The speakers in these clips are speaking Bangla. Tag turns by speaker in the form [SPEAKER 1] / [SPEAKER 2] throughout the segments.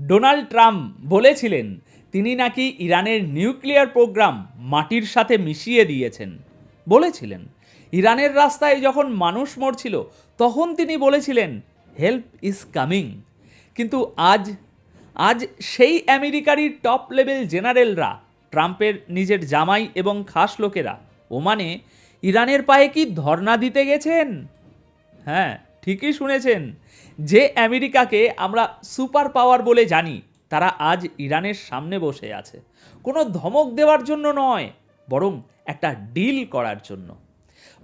[SPEAKER 1] ডোনাল্ড ট্রাম্প বলেছিলেন তিনি নাকি ইরানের নিউক্লিয়ার প্রোগ্রাম মাটির সাথে মিশিয়ে দিয়েছেন। বলেছিলেন ইরানের রাস্তায় যখন মানুষ মরছিল তখন তিনি বলেছিলেন হেল্প ইজ কামিং। কিন্তু আজ আজ সেই আমেরিকারই টপ লেভেল জেনারেলরা, ট্রাম্পের নিজের জামাই এবং খাস লোকেরা ওমানে ইরানের পায়ে কি ধর্ণা দিতে গেছেন? হ্যাঁ, ঠিকই শুনেছেন। যে আমেরিকাকে আমরা সুপার পাওয়ার বলে জানি তারা আজ ইরানের সামনে বসে আছে, কোনো ধমক দেওয়ার জন্য নয়, বরং একটা ডিল করার জন্য।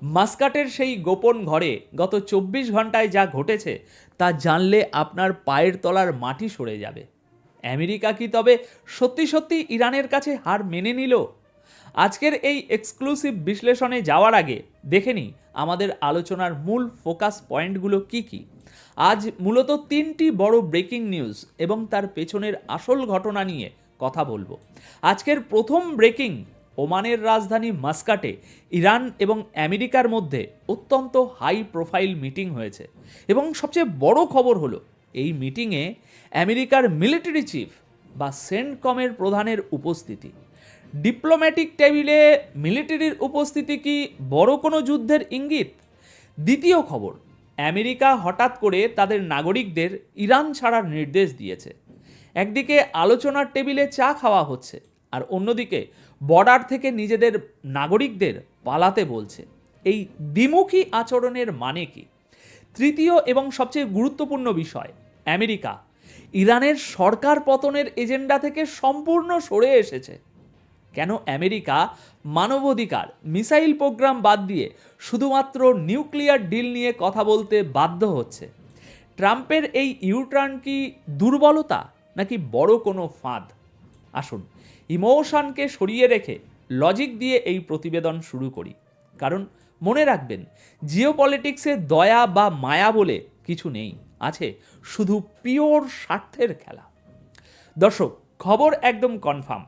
[SPEAKER 1] মাস্কাটের সেই গোপন ঘরে গত 24 ঘন্টায় যা ঘটেছে তা জানলে আপনার পায়ের তলার মাটি সরে যাবে। আমেরিকা কি তবে সত্যি সত্যি ইরানের কাছে হার মেনে নিল? আজকের এই এক্সক্লুসিভ বিশ্লেষণে যাওয়ার আগে দেখে নিই আমাদের আলোচনার মূল ফোকাস পয়েন্টগুলো কি কি। আজ মূলত 3টি বড় ব্রেকিং নিউজ এবং তার পেছনের আসল ঘটনা নিয়ে কথা বলবো। আজকের প্রথম ব্রেকিং, ওমানের রাজধানী মাস্কাটে ইরান এবং আমেরিকার মধ্যে অত্যন্ত হাই প্রোফাইল মিটিং হয়েছে এবং সবচেয়ে বড় খবর হলো এই মিটিংয়ে আমেরিকার মিলিটারি চিফ বা সেন্টকমের প্রধানের উপস্থিতি। ডিপ্লোম্যাটিক টেবিলে মিলিটারির উপস্থিতি কি বড় কোনো যুদ্ধের ইঙ্গিত? দ্বিতীয় খবর, আমেরিকা হঠাৎ করে তাদের নাগরিকদের ইরান ছাড়ার নির্দেশ দিয়েছে। একদিকে আলোচনার টেবিলে চা খাওয়া হচ্ছে আর অন্যদিকে বর্ডার থেকে নিজেদের নাগরিকদের পালাতে বলছে। এই দ্বিমুখী আচরণের মানে কি? তৃতীয় এবং সবচেয়ে গুরুত্বপূর্ণ বিষয়, আমেরিকা ইরানের সরকার পতনের এজেন্ডা থেকে সম্পূর্ণ সরে এসেছে। কেন আমেরিকা মানবাধিকার, মিসাইল প্রোগ্রাম বাদ দিয়ে শুধুমাত্র নিউক্লিয়ার ডিল নিয়ে কথা বলতে বাধ্য হচ্ছে? ট্রাম্পের এই ইউটার্ন কি দুর্বলতা নাকি বড় কোনো ফাঁদ? আসুন ইমোশনকে সরিয়ে রেখে লজিক দিয়ে এই প্রতিবেদন শুরু করি। কারণ মনে রাখবেন, জিওপলিটিক্সে দয়া বা মায়া বলে কিছু নেই, আছে শুধু পিওর স্বার্থের খেলা। দর্শক, খবর একদম কনফার্ম,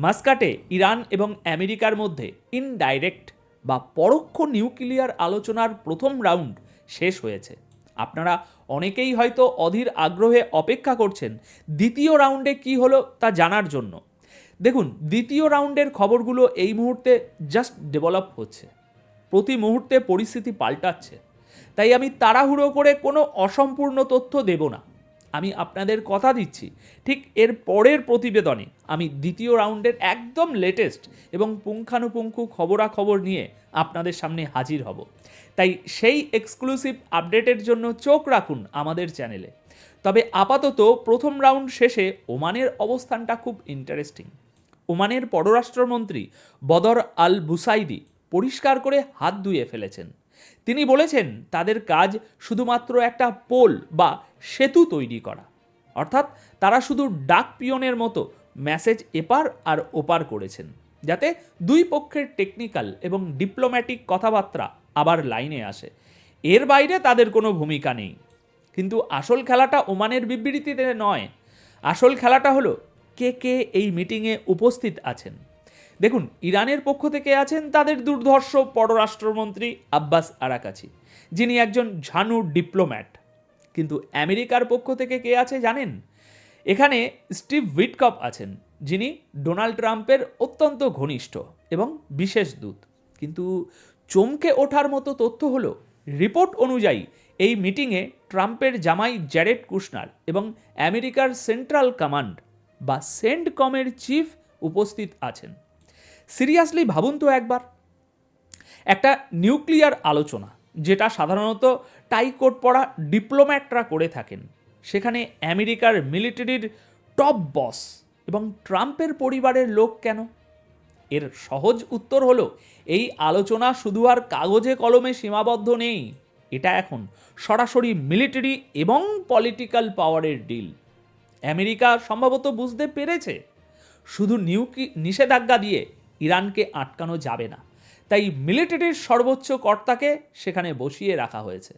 [SPEAKER 1] মাস্কাটে ইরান এবং আমেরিকার মধ্যে ইনডাইরেক্ট বা পরোক্ষ নিউক্লিয়ার আলোচনার প্রথম রাউন্ড শেষ হয়েছে। আপনারা অনেকেই হয়তো অধীর আগ্রহে অপেক্ষা করছেন দ্বিতীয় রাউন্ডে কি হলো তা জানার জন্য। দেখুন, দ্বিতীয় রাউন্ডের খবরগুলো এই মুহূর্তে জাস্ট ডেভেলপ হচ্ছে, প্রতি মুহূর্তে পরিস্থিতি পাল্টাচ্ছে। তাই আমি তাড়াহুড়ো করে কোনো অসম্পূর্ণ তথ্য দেব না। আমি আপনাদের কথা দিচ্ছি, ঠিক এর পরের প্রতিবেদনে আমি দ্বিতীয় রাউন্ডের একদম লেটেস্ট এবং পুঙ্খানুপুঙ্খু খবরাখবর নিয়ে আপনাদের সামনে হাজির হব। তাই সেই এক্সক্লুসিভ আপডেটের জন্য চোখ রাখুন আমাদের চ্যানেলে। তবে আপাতত প্রথম রাউন্ড শেষে ওমানের অবস্থানটা খুব ইন্টারেস্টিং। ওমানের পররাষ্ট্রমন্ত্রী বদর আল বুসাইদি পরিষ্কার করে হাত ধুয়ে ফেলেছেন। তিনি বলেছেন তাদের কাজ শুধুমাত্র একটা পোল বা সেতু তৈরি করা, অর্থাৎ তারা শুধু ডাক পিয়নের মতো মেসেজ এপার আর ওপার করেছেন, যাতে দুই পক্ষের টেকনিক্যাল এবং ডিপ্লোম্যাটিক কথাবার্তা আবার লাইনে আসে। এর বাইরে তাদের কোনো ভূমিকা নেই। কিন্তু আসল খেলাটা ওমানের বিবৃতিতে নয়, আসল খেলাটা হলো কে কে এই মিটিংয়ে উপস্থিত আছেন। দেখুন, ইরানের পক্ষ থেকে আছেন তাদের দুর্ধর্ষ পররাষ্ট্রমন্ত্রী আব্বাস আরাকাচি, যিনি একজন ঝানু ডিপ্লোম্যাট। কিন্তু আমেরিকার পক্ষ থেকে কে আছে জানেন? এখানে স্টিভ উইটকফ আছেন, যিনি ডোনাল্ড ট্রাম্পের অত্যন্ত ঘনিষ্ঠ এবং বিশেষ দূত। কিন্তু চমকে ওঠার মতো তথ্য হলো, রিপোর্ট অনুযায়ী এই মিটিংয়ে ট্রাম্পের জামাই জ্যারেড কুশনার এবং আমেরিকার সেন্ট্রাল কমান্ড বা সেন্টকমের চিফ উপস্থিত আছেন। সিরিয়াসলি ভাবুন তো একবার, একটা নিউক্লিয়ার আলোচনা যেটা সাধারণত টাইকোট পড়া ডিপ্লোম্যাটরা করে থাকেন, সেখানে আমেরিকার মিলিটারির টপ বস এবং ট্রাম্পের পরিবারের লোক কেন? এর সহজ উত্তর হলো, এই আলোচনা শুধু আর কাগজে কলমে সীমাবদ্ধ নেই, এটা এখন সরাসরি মিলিটারি এবং পলিটিক্যাল পাওয়ারের ডিল। আমেরিকা সম্ভবত বুঝতে পেরেছে শুধু নিষেধাজ্ঞা দিয়ে ইরানকে আটকানো যাবে না, তাই মিলিটারির সর্বোচ্চ কর্তাকে সেখানে বসিয়ে রাখা হয়েছে।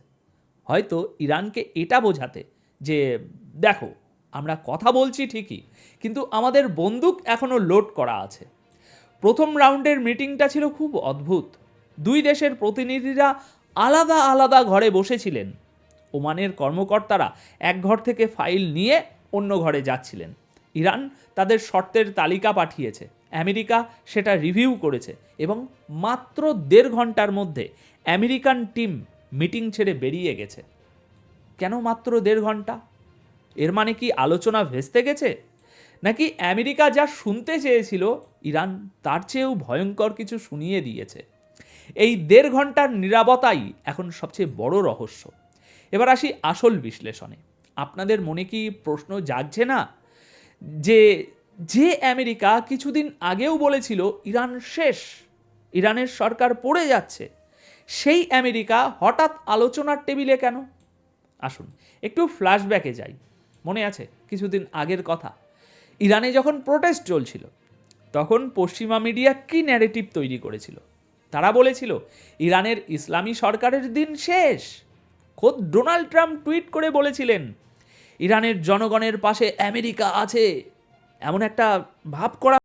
[SPEAKER 1] হয়তো ইরানকে এটা বোঝাতে যে দেখো, আমরা কথা বলছি ঠিকই, কিন্তু আমাদের বন্দুক এখনও লোড করা আছে। প্রথম রাউন্ডের মিটিংটা ছিল খুব অদ্ভুত। দুই দেশের প্রতিনিধিরা আলাদা আলাদা ঘরে বসেছিলেন। ওমানের কর্মকর্তারা এক ঘর থেকে ফাইল নিয়ে অন্য ঘরে যাচ্ছিলেন। ইরান তাদের শর্তের তালিকা পাঠিয়েছে, আমেরিকা সেটা রিভিউ করেছে এবং মাত্র 1.5 ঘন্টার মধ্যে আমেরিকান টিম মিটিং ছেড়ে বেরিয়ে গেছে। কেন মাত্র 1.5 ঘন্টা? এর মানে কি আলোচনা ভেস্তে গেছে, নাকি আমেরিকা যা শুনতে চেয়েছিল ইরান তার চেয়েও ভয়ঙ্কর কিছু শুনিয়ে দিয়েছে? এই 1.5 ঘন্টার নীরবতাই এখন সবচেয়ে বড় রহস্য। এবার আসি আসল বিশ্লেষণে। আপনাদের মনে কি প্রশ্ন জাগছে না যে যে আমেরিকা কিছুদিন আগেও বলেছিল ইরান শেষ, ইরানের সরকার পড়ে যাচ্ছে, সেই আমেরিকা হঠাৎ আলোচনার টেবিলে কেন? আসুন একটু ফ্ল্যাশব্যাকে যাই। মনে আছে কিছুদিন আগের কথা, ইরানে যখন প্রোটেস্ট চলছিল তখন পশ্চিমা মিডিয়া কি ন্যারেটিভ তৈরি করেছিল? তারা বলেছিল ইরানের ইসলামী সরকারের দিন শেষ। খোদ ডোনাল্ড ট্রাম্প টুইট করে বলেছিলেন ইরানের জনগণের পাশে আমেরিকা আছে, এমন একটা ভাব করা